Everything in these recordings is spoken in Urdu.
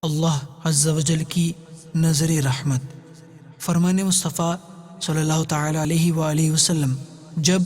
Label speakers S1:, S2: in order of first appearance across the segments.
S1: اللہ عز و جل کی نظر رحمت۔ فرمان مصطفیٰ صلی اللہ تعالی علیہ وآلہ وسلم، جب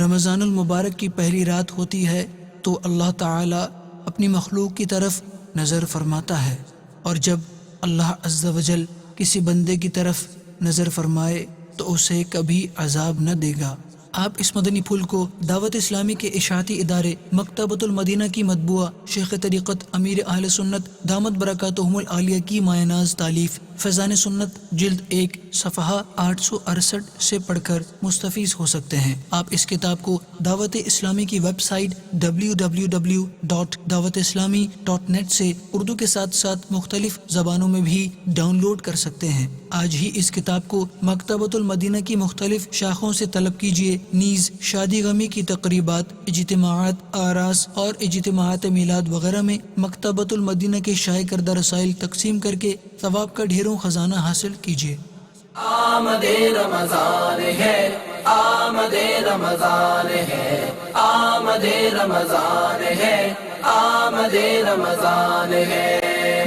S1: رمضان المبارک کی پہلی رات ہوتی ہے تو اللہ تعالی اپنی مخلوق کی طرف نظر فرماتا ہے، اور جب اللہ عز و جل کسی بندے کی طرف نظر فرمائے تو اسے کبھی عذاب نہ دے گا۔ آپ اس مدنی پھول کو دعوت اسلامی کے اشاعتی ادارے مکتبۃ المدینہ کی مطبوعہ شیخ طریقت امیر اہل سنت دامت برکاتہم العالیہ کی مایہ ناز تالیف فیضان سنت جلد 1 صفحہ 868 سے پڑھ کر مستفیض ہو سکتے ہیں۔ آپ اس کتاب کو دعوت اسلامی کی ویب سائٹ www.dawatIslami.net سے اردو کے ساتھ ساتھ مختلف زبانوں میں بھی ڈاؤن لوڈ کر سکتے ہیں۔ آج ہی اس کتاب کو مکتبۃ المدینہ کی مختلف شاخوں سے طلب کیجیے، نیز شادی غمی کی تقریبات، اجتماعات، آراس اور اجتماعات میلاد وغیرہ میں مکتبۃ المدینہ کے شائع کردہ رسائل تقسیم کر کے ثواب کا ڈھیروں خزانہ حاصل کیجیے۔
S2: آمد رمضان ہے، آمد رمضان ہے، آمد رمضان ہے، آمد رمضان ہے۔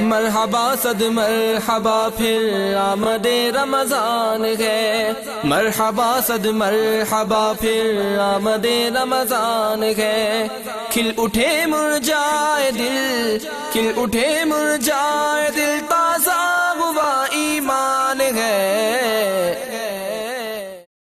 S2: مرحبا صد مرحبا پھر آمد رمضان ہے، مرحبا صد مرحبا پھر آمد رمضان ہے۔ کھل اٹھے مرجائے دل، کھل اٹھے مرجائے دل، تازہ ہوا ایمان ہے۔